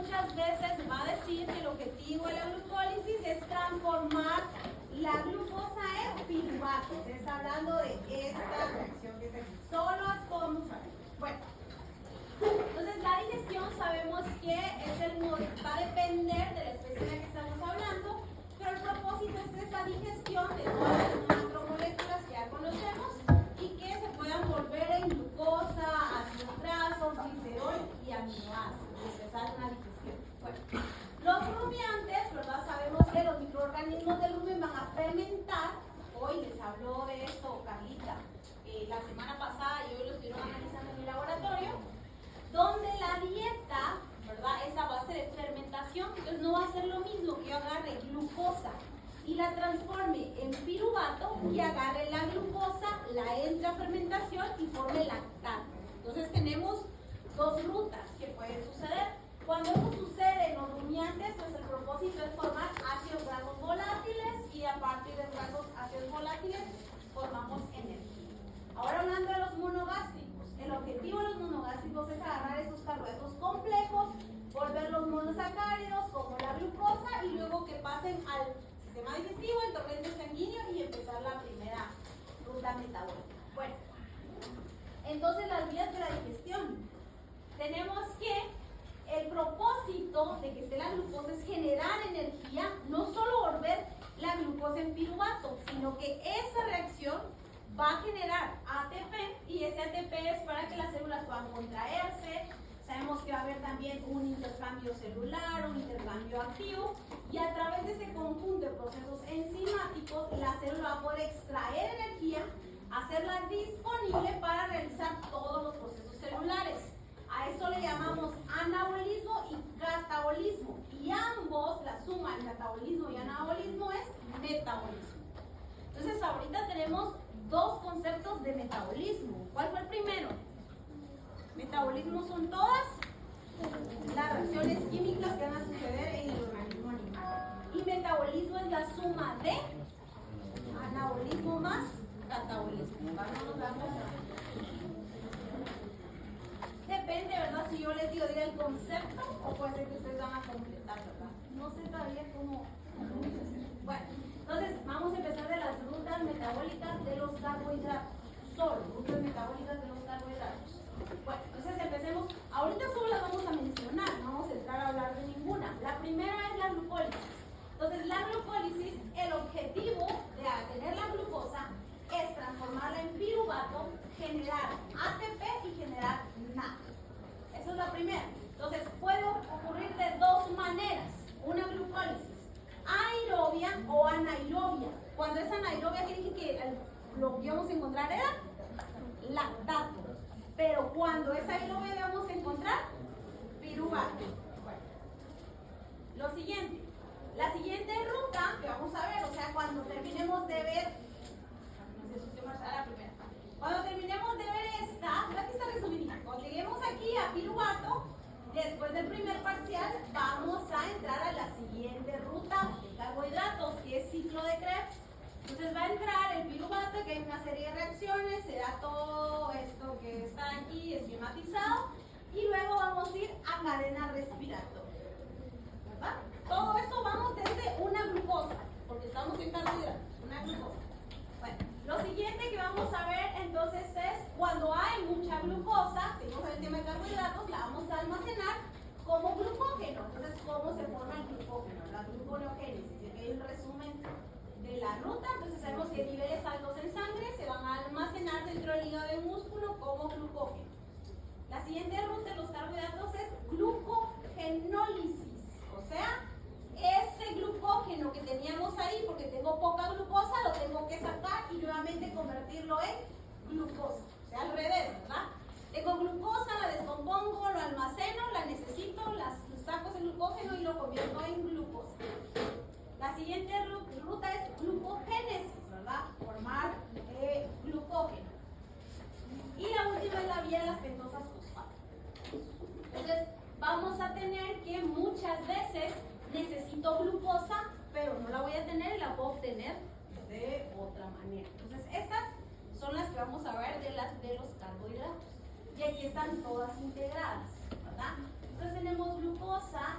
muchas veces va a decir que el objetivo de la glucólisis es transformar la glucosa en piruvato. Se está hablando de esta reacción que es aquí. Solo vamos a ver. Bueno, entonces la digestión sabemos que es va a depender de la especie de la que estamos hablando, pero el propósito es esa digestión de todas las macromoléculas que ya conocemos y que se puedan volver en glucosa, ácidos grasos, glicerol y aminoácidos. Empezar una digestión. Bueno, los rumiantes, ¿verdad? Sabemos que los microorganismos del rumen van a fermentar. Hoy les habló de esto Carlita la semana pasada y hoy lo estuvieron analizando en el laboratorio, donde la dieta, ¿verdad? Es a base de fermentación, entonces no va a ser lo mismo que yo agarre glucosa y la transforme en piruvato y agarre la glucosa, la entre a fermentación y forme lactato. Entonces tenemos dos rutas que pueden suceder. Cuando esto sucede en los rumiantes, pues el propósito es formar ácidos grasos volátiles y a partir de esos ácidos volátiles formamos energía. Ahora hablando de los monogástricos, el objetivo de los monogástricos es agarrar esos carbohidratos complejos, volverlos monosacáridos como la glucosa y luego que pasen al sistema digestivo, el torrente sanguíneo y empezar la primera ruta metabólica. Bueno, entonces las vías de la digestión. Tenemos que el propósito de que esté la glucosa es generar energía, no solo volver la glucosa en piruvato, sino que esa reacción va a generar ATP y ese ATP es para que las células puedan contraerse. Sabemos que va a haber también un intercambio celular, un intercambio activo y a través de ese conjunto de procesos enzimáticos la célula va a poder extraer energía, hacerla disponible para realizar todos los procesos celulares. A eso le llamamos anabolismo y catabolismo y ambos, la suma del catabolismo y anabolismo es metabolismo. Entonces ahorita tenemos dos conceptos de metabolismo. ¿Cuál fue el primero? Metabolismo son todas las reacciones químicas que van a suceder en el organismo animal. Y metabolismo es la suma de anabolismo más catabolismo. Depende, ¿verdad? Si yo les digo el concepto o puede ser que ustedes van a completar, ¿verdad? No sé todavía cómo hacer. Bueno, entonces vamos a empezar de las rutas metabólicas de los carbohidratos. Solo rutas metabólicas de los carbohidratos. Bueno, entonces empecemos. Ahorita solo las vamos a mencionar, no vamos a entrar a hablar de ninguna. La primera es la glucólisis. Entonces la glucólisis, el objetivo de tener la glucosa es transformarla en piruvato, generar ATP y generar NAD. Esa es la primera. Entonces puede ocurrir de dos maneras. Una glucólisis aerobia o anaerobia. Cuando es anaerobia, ¿qué dije que lo que íbamos a encontrar era lactato? Pero cuando es aerobia vamos a encontrar piruvato. Bueno, lo siguiente. La siguiente ruta que vamos a ver, o sea, cuando terminemos de ver, la primera. Cuando terminemos de ver esta, aquí está resumida. Cuando lleguemos aquí a piruvato, después del primer parcial, vamos a entrar a la siguiente ruta de carbohidratos, que es ciclo de Krebs. Entonces va a entrar el piruvato, que hay una serie de reacciones, será todo esto que está aquí esquematizado, y luego vamos a ir a cadena respiratoria. ¿Verdad? Todo esto vamos desde una glucosa, porque estamos en carbohidratos, una glucosa. Bueno, lo siguiente que vamos a ver entonces es cuando hay mucha glucosa, seguimos en el tema de carbohidratos, la vamos a almacenar como glucógeno. Entonces, ¿cómo se forma el glucógeno? La gluconeogénesis. Aquí hay un resumen de la ruta. Entonces, sabemos que niveles altos en sangre se van a almacenar dentro del hígado y músculo como glucógeno. La siguiente ruta de los carbohidratos es glucogenólisis, o sea, ese glucógeno que teníamos ahí, porque tengo poca glucosa, lo tengo que sacar y nuevamente convertirlo en glucosa. O sea, al revés, ¿verdad? Tengo glucosa, la descompongo, lo almaceno, la necesito, saco ese glucógeno y lo convierto en glucosa. La siguiente ruta es glucogénesis, ¿verdad? Formar glucógeno. Y la última es la vía de las pentosas fosfato. Entonces, vamos a tener que muchas veces necesito glucosa, pero no la voy a tener y la puedo obtener de otra manera. Entonces, estas son las que vamos a ver de los carbohidratos. Y aquí están todas integradas, ¿verdad? Entonces tenemos glucosa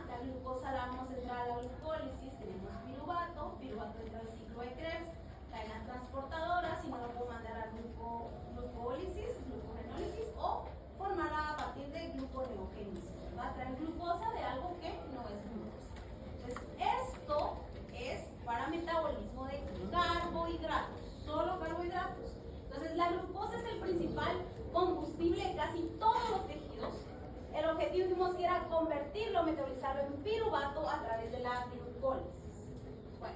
tenemos que ir a convertirlo, metabolizarlo en piruvato a través de la glucólisis. Bueno,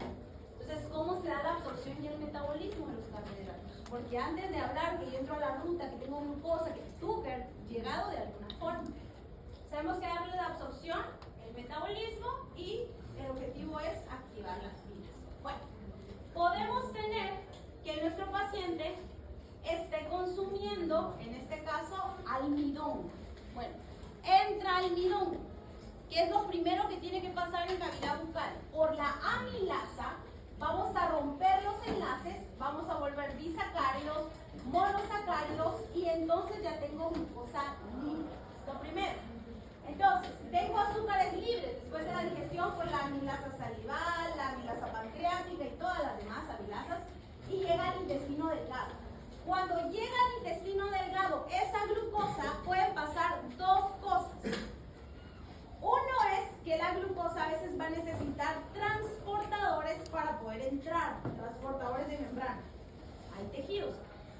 entonces, ¿cómo se da la absorción y el metabolismo de los carbohidratos? Porque antes de hablar que yo entro a la ruta, que tengo glucosa, que es azúcar, llegado de alguna forma. Sabemos que habla de absorción, el metabolismo y el objetivo es activar las vías. Bueno, podemos tener que nuestro paciente esté consumiendo, en este caso, almidón. Bueno, entra almidón. ¿Qué es lo primero que tiene que pasar en cavidad bucal? Por la amilasa vamos a romper los enlaces, vamos a volver disacáridos, monosacáridos y entonces ya tengo glucosa libre. Lo primero. Entonces, tengo azúcares libres después de la digestión por la amilasa salival, la amilasa pancreática y todas las demás amilasas y llega al intestino delgado. Cuando llega al intestino delgado esa glucosa pueden pasar dos cosas. Uno es que la glucosa a veces va a necesitar transportadores para poder entrar, transportadores de membrana. Hay tejidos.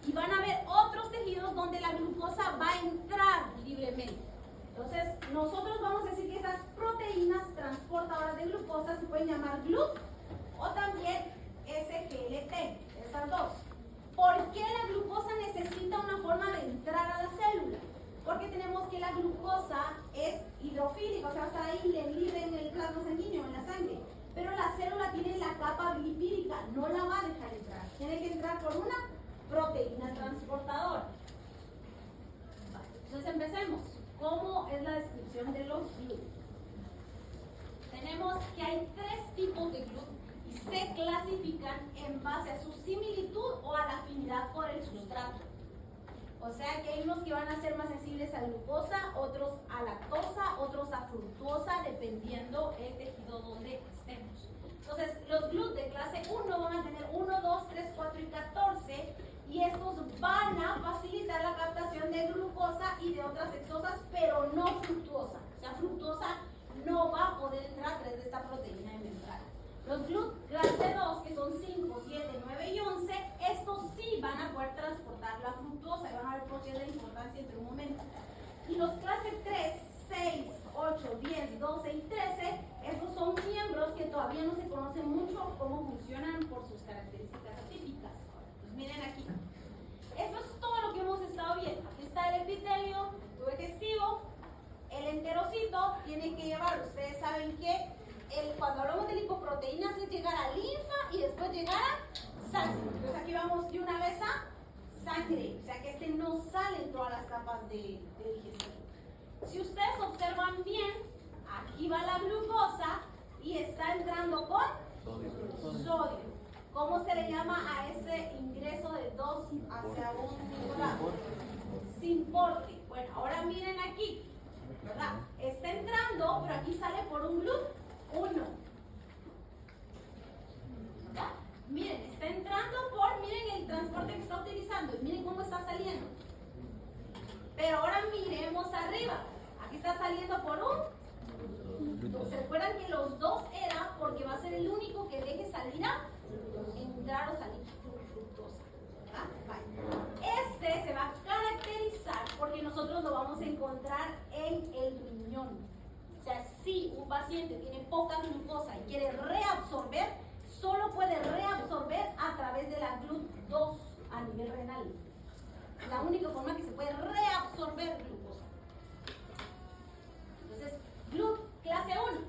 Y van a haber otros tejidos donde la glucosa va a entrar libremente. Entonces, nosotros vamos a decir que esas proteínas transportadoras de glucosa se pueden llamar GLUT o también SGLT, esas dos. ¿Por qué la glucosa necesita una forma de entrar a la célula? Porque tenemos que la glucosa es hidrofílica, o sea, va a estar ahí libre en el plasma sanguíneo, en la sangre. Pero la célula tiene la capa lipídica, no la va a dejar entrar. Tiene que entrar por una proteína transportadora. Vale, entonces empecemos. ¿Cómo es la descripción de los GLUT? Tenemos que hay tres tipos de GLUT y se clasifican en base a su similitud o a la afinidad por el sustrato. O sea que hay unos que van a ser más sensibles a glucosa, otros a lactosa, otros a fructosa, dependiendo el tejido donde estemos. Entonces, los GLUT de clase 1 van a tener 1, 2, 3, 4 y 14, y estos van a facilitar la captación de glucosa y de otras hexosas, pero no fructuosa. O sea, fructosa no va a poder entrar a través de esta proteína de membrana. Los GLUT clase 2, que son 5, 7, 9 y 11, estos sí van a poder transportar la fructosa y van a ver por qué es la importancia entre un momento. Y los clase 3, 6, 8, 10, 12 y 13, estos son miembros que todavía no se conocen mucho cómo funcionan por sus características atípicas. Pues miren aquí. Esto es todo lo que hemos estado viendo. Aquí está el epitelio, el tubo digestivo, el enterocito tiene que llevar, ustedes saben que cuando hablamos de lipoproteínas es llegar a linfa y después llegar a sangre. Entonces aquí vamos de una vez a sangre, o sea que este no sale en todas las capas de digestión. Si ustedes observan bien, aquí va la glucosa y está entrando con sodio. ¿Cómo se le llama a ese ingreso de 2 hacia un solo lado? Sin porte. Bueno, ahora miren aquí, ¿verdad? Está entrando, pero aquí sale por un GLUT 1. ¿Verdad? Miren, está entrando miren el transporte que está utilizando y miren cómo está saliendo. Pero ahora miremos arriba. Aquí está saliendo por un. ¿Se acuerdan que los dos era porque va a ser el único que deje salir a entrar o salir fructosa? ¿Verdad? Vale. Este se va a caracterizar porque nosotros lo vamos a encontrar en el riñón. O sea, si un paciente tiene poca glucosa y quiere reabsorber, solo puede reabsorber a través de la GLUT2 a nivel renal. Es la única forma que se puede reabsorber glucosa. Entonces, GLUT clase 1.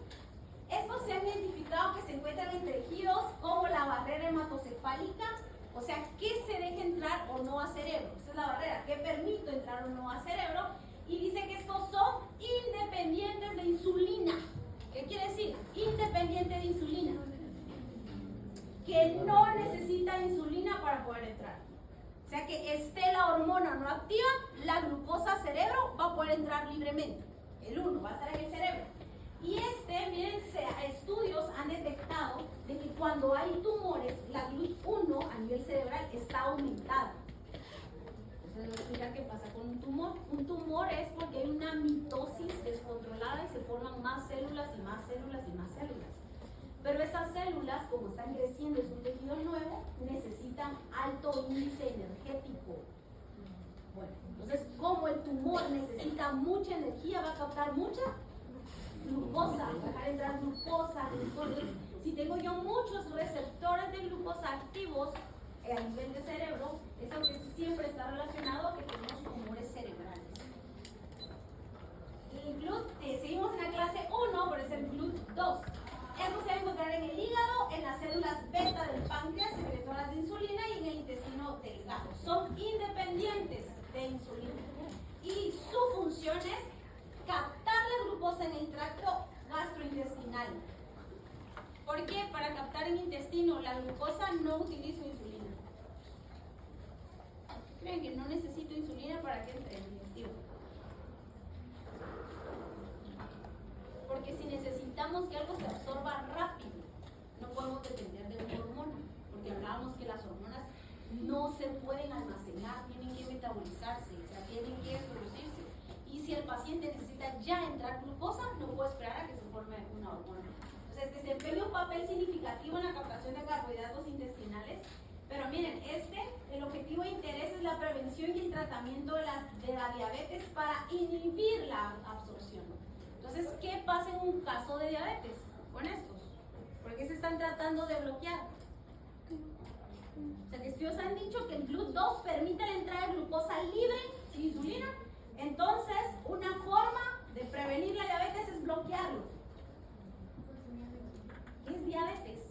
Estos se han identificado que se encuentran en tejidos como la barrera hematocefálica, o sea, ¿qué se deja entrar o no a cerebro? Esa es la barrera, ¿qué permito entrar o no a cerebro? Y dice que estos son independientes de insulina. ¿Qué quiere decir? Independiente de insulina. Que no necesita insulina para poder entrar. O sea que esté la hormona no activa, la glucosa cerebro va a poder entrar libremente. El 1 va a estar en el cerebro. Y miren, estudios han detectado de que cuando hay tumores, la GLUT1 a nivel cerebral está aumentada. Entonces, voy a explicar qué pasa con un tumor. Un tumor es porque hay una mitosis descontrolada y se forman más células y más células y más células. Pero esas células, como están creciendo, es un tejido nuevo, necesitan alto índice energético. Bueno, entonces, como el tumor necesita mucha energía, va a captar mucha glucosa, va a dejar entrar glucosa. Entonces, si tengo yo muchos receptores de glucosa activos a nivel de cerebro, eso que siempre está relacionado a que tenemos tumores cerebrales. El GLUT, seguimos en la clase 1, pero es el GLUT2. Esto se va a encontrar en el hígado, en las células beta del páncreas, secretoras de insulina, y en el intestino delgado. Son independientes de insulina. Y su función es captar la glucosa en el tracto gastrointestinal. ¿Por qué? Para captar en intestino la glucosa no utilizo insulina. Creen que no necesito insulina para que entre en el digestivo. Porque si necesitamos que algo se absorba rápido, no podemos depender de una hormona, porque hablábamos que las hormonas no se pueden almacenar, tienen que metabolizarse, o sea, tienen que producirse. Y si el paciente necesita ya entrar glucosa, no puede esperar a que se forme una hormona. Entonces, desempeña un papel significativo en la captación de carbohidratos intestinales. Pero miren, el objetivo de interés es la prevención y el tratamiento de la diabetes para inhibir la absorción. Entonces, ¿qué pasa en un caso de diabetes con estos? ¿Por qué se están tratando de bloquear? O sea, que estudios han dicho que el GLUT2 permite la entrada de glucosa libre sin insulina. Entonces, una forma de prevenir la diabetes es bloquearlo. ¿Qué es diabetes?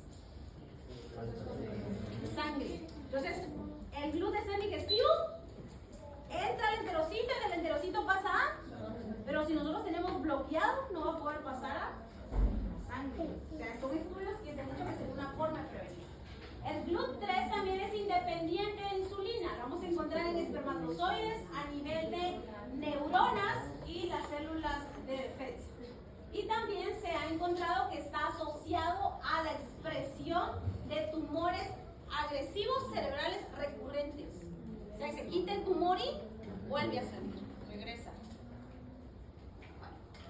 Sangre. Entonces, el GLUT es el digestivo, entra al enterocito y del enterocito pasa a... Pero si nosotros tenemos bloqueado, no va a poder pasar a sangre. O sea, son estudios que se han dicho que es una forma de prevenir. El GLUT3 también es independiente de insulina. Lo vamos a encontrar en espermatozoides a nivel de neuronas y las células de defensa. Y también se ha encontrado que está asociado a la expresión de tumores agresivos cerebrales recurrentes. O sea, que se quita el tumor y vuelve a salir, regresa.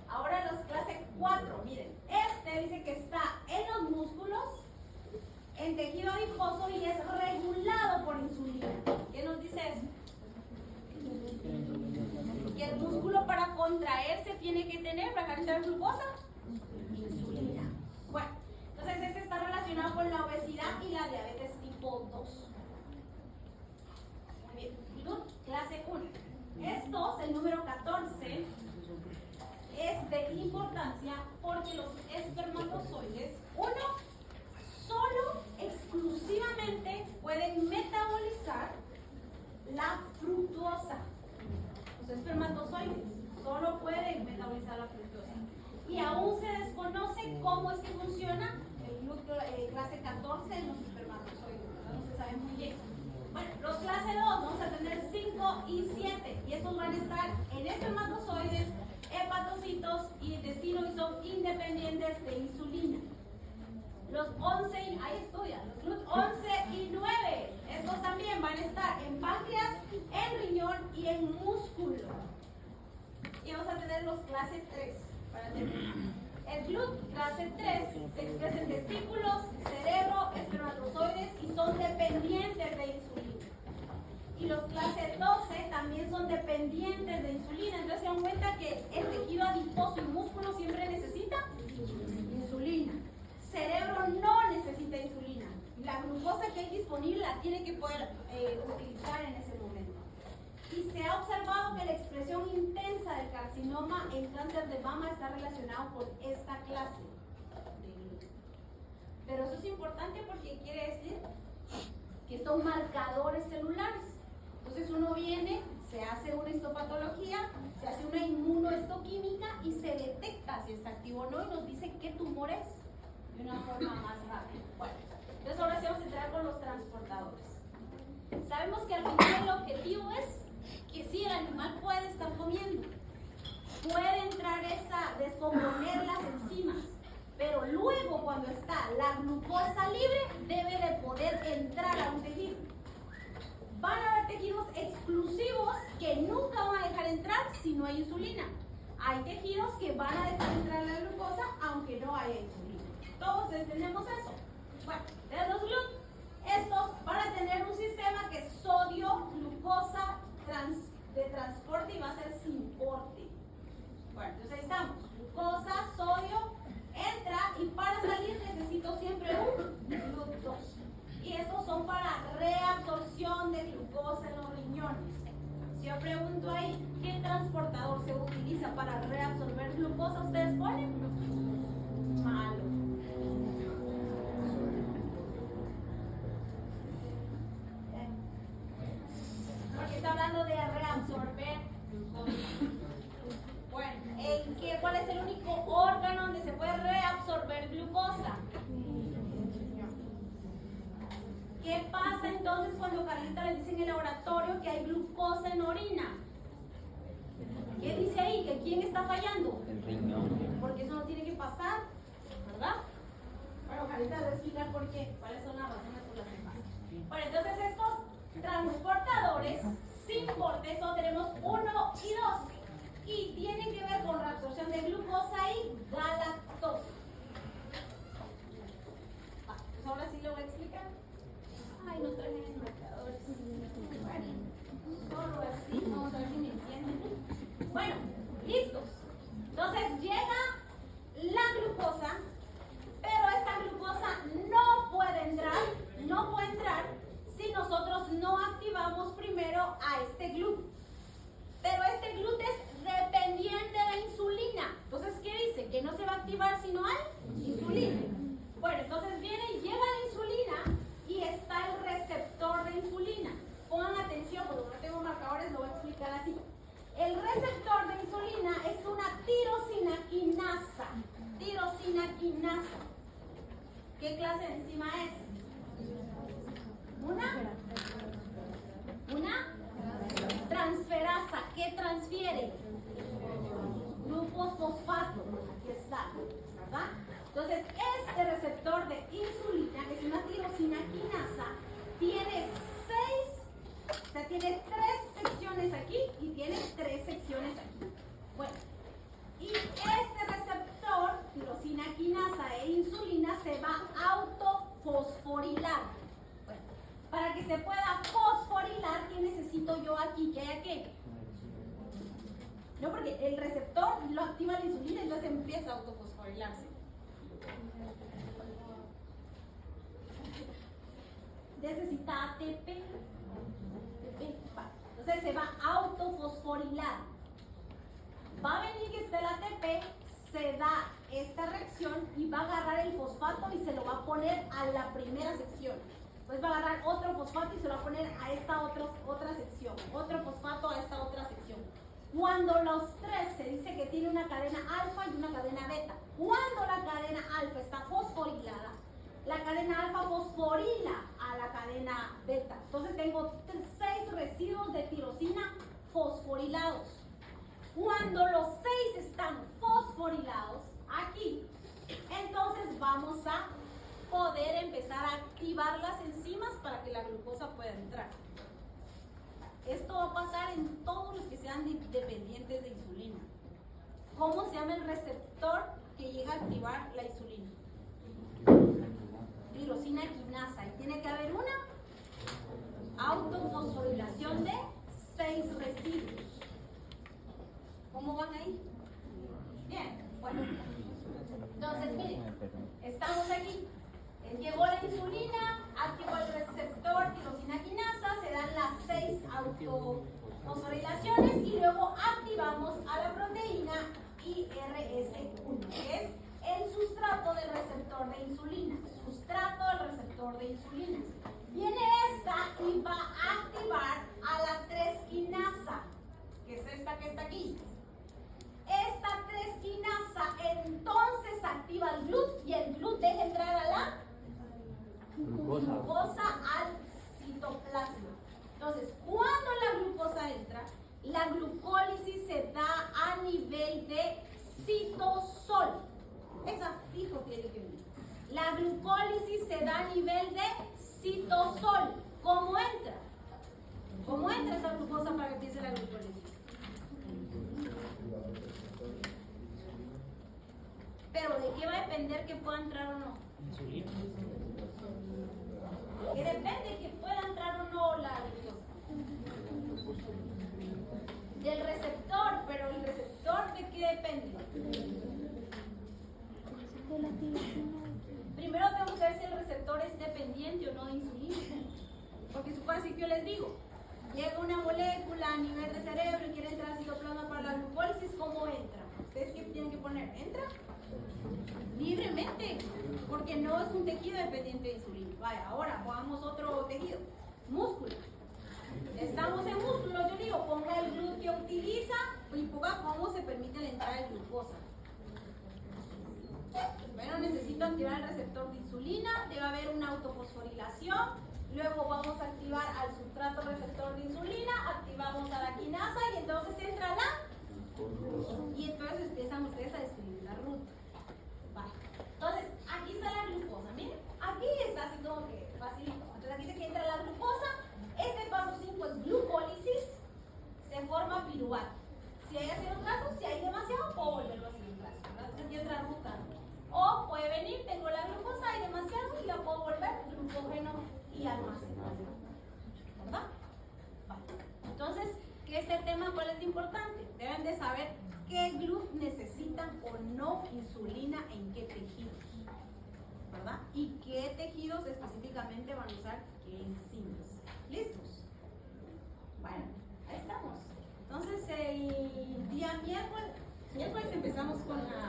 Ahora los clase 4, miren, dice que está en los músculos, en tejido adiposo y es regulado por insulina. ¿Qué nos dice eso? Que el músculo para contraerse tiene que tener, para dejar entrar glucosa, insulina. Bueno, entonces este está relacionado con la obesidad y la diabetes tipo 2. Muy bien, GLUT clase 1. Estos, el número 14, es de importancia porque los espermatozoides, solo exclusivamente pueden metabolizar la fructuosa. Los espermatozoides solo pueden metabolizar la fructuosa. Y aún se desconoce cómo es que funciona el GLUT clase 14 en los espermatozoides. No se sabe muy bien. Bueno, los clase 2 vamos a tener 5 y 7. Y estos van a estar en espermatozoides, hepatocitos y intestino y son independientes de insulina. Los 11, ahí estudian, los GLUT 11 y 9, estos también van a estar en páncreas, en riñón y en músculo. Y vamos a tener los clase 3 para terminar. El GLUT clase 3 se expresa en testículos, cerebro, espermatozoides y son dependientes de insulina. Y los clase 12 también son dependientes de insulina. Entonces se dan cuenta que el tejido adiposo y músculo siempre necesita insulina. Cerebro no necesita insulina. La glucosa que hay disponible la tiene que poder utilizar en ese momento. Y se ha observado que la expresión intensa del carcinoma en cáncer de mama está relacionado con esta clase de GLUT. Pero eso es importante porque quiere decir que son marcadores celulares. Entonces uno viene, se hace una histopatología, se hace una inmunohistoquímica y se detecta si está activo o no y nos dice qué tumor es de una forma más rápida. Bueno, entonces ahora sí vamos a entrar con los transportadores. Sabemos que al final el objetivo es que sí, el animal puede estar comiendo, puede entrar descomponer las enzimas, pero luego cuando está la glucosa libre debe de poder entrar a un tejido. Van a haber tejidos exclusivos que nunca van a dejar entrar si no hay insulina. Hay tejidos que van a dejar entrar la glucosa aunque no haya insulina. ¿Todos entendemos eso? Bueno, de los GLUT, estos van a tener un sistema que es sodio-glucosa transportadores. Si yo pregunto ahí, ¿qué transportador se utiliza para reabsorber glucosa? ¿Ustedes ponen? Malo. Porque está hablando de reabsorber glucosa. Bueno, ¿cuál es el único órgano donde se puede reabsorber glucosa? ¿Qué pasa entonces cuando Carlita le dice en el laboratorio que hay glucosa en orina? ¿Qué dice ahí? ¿Que quién está fallando? El riñón. Porque eso no tiene que pasar, ¿verdad? Bueno, Carlita le voy a explicar por qué, cuáles son las razones por las que pasa. Bueno, entonces estos transportadores sin borde, solo tenemos 1 y 2. Y tienen que ver con reabsorción de glucosa y galactosa. Pues ahora sí lo voy a explicar. Ay, no traje marcadores. Bueno, solo así, vamos a ver si me entienden. Bueno, listos. Entonces llega la glucosa, pero esta glucosa no puede entrar si nosotros no activamos primero a este GLUT. Pero este GLUT es dependiente de insulina. Entonces, ¿qué dice? Que no se va a activar si no hay insulina. Bueno, entonces llega la insulina y está el receptor de insulina. Pongan atención, porque no tengo marcadores, lo voy a explicar así. El receptor de insulina es una tirosina quinasa. Tirosina quinasa. ¿Qué clase de enzima es? Una transferasa. ¿Qué transfiere? Glucofosfato. Aquí está, ¿verdad? Entonces, este receptor de insulina, que es una tirosina quinasa, tiene 3 secciones aquí y tiene 3 secciones aquí. Bueno, y este receptor, tirosina quinasa e insulina, se va a autofosforilar. Bueno, para que se pueda fosforilar, ¿qué necesito yo aquí? ¿Qué hay aquí? No, porque el receptor lo activa la insulina y entonces empieza a autofosforilarse. Necesita ATP. Entonces se va a autofosforilar. Va a venir que esté el ATP, se da esta reacción y va a agarrar el fosfato y se lo va a poner a la primera sección. Pues va a agarrar otro fosfato y se lo va a poner a esta otra sección. Otro fosfato a esta otra sección. Cuando los 3 se dice que tiene una cadena alfa y una cadena beta. Cuando la cadena alfa está fosforilada, la cadena alfa fosforila a la cadena beta. Entonces tengo 6 residuos de tirosina fosforilados. Cuando los 6 están fosforilados aquí, entonces vamos a poder empezar a activar las enzimas para que la glucosa pueda entrar. Esto va a pasar en todos los que sean dependientes de insulina. ¿Cómo se llama el receptor que llega a activar la insulina? Tirosina quinasa. Y tiene que haber una autofosforilación de 6 residuos. ¿Cómo van ahí? Bien, bueno. Entonces, miren, estamos aquí. Llegó la insulina, activó el receptor tirosina quinasa, se dan las 6 autofosforilaciones y luego activamos a la proteína IRS1, que es el sustrato del receptor de insulina. Sustrato del receptor de insulina. Viene esta y va a activar a la 3 quinasa, que es esta que está aquí. Esta 3 quinasa entonces activa el GLUT y el GLUT deja entrar a la glucosa al citoplasma. Entonces, cuando la glucosa entra, la glucólisis se da a nivel de citosol. Esa fijo tiene que venir. La glucólisis se da a nivel de citosol. ¿Cómo entra? ¿Cómo entra esa glucosa para que empiece la glucólisis? Pero ¿de qué va a depender que pueda entrar o no? Insulina. Que depende que pueda entrar o no la glucosa. Del receptor, pero el receptor ¿de qué depende? Primero tengo que ver si el receptor es dependiente o no de insulina. Porque supone que yo les digo, llega una molécula a nivel de cerebro y quiere entrar al citoplasma para la glucólisis, ¿cómo entra? ¿Ustedes qué tienen que poner? ¿Entra? Libremente, porque no es un tejido dependiente de insulina. Vaya, ahora pongamos otro tejido, músculo. Estamos en músculo, yo digo, ponga el GLUT que utiliza y ponga cómo se permite la entrada de glucosa. Bueno, necesito activar el receptor de insulina, debe haber una autofosforilación, luego vamos a activar al sustrato receptor de insulina, activamos a la quinasa y entonces entra la... Y entonces empiezan ustedes a describir la ruta. Vale. Entonces, aquí está la glucosa, miren, aquí está así como que facilito. Entonces aquí dice que entra la glucosa, este paso 5 es glucólisis, se forma piruvato. Si hay ácido graso, si hay demasiado, puedo volverlo ácido graso. Entonces aquí otra ruta. O puede venir, tengo la glucosa, hay demasiado y la puedo volver glucógeno y almacenar. ¿Verdad? Vale. Entonces, ¿qué es el tema? ¿Cuál es lo importante? Deben de saber qué GLUT necesitan o no insulina en qué tejidos. ¿Verdad? Y qué tejidos específicamente van a usar qué enzimas. ¿Listos? Bueno, ahí estamos. Entonces, el día miércoles empezamos con la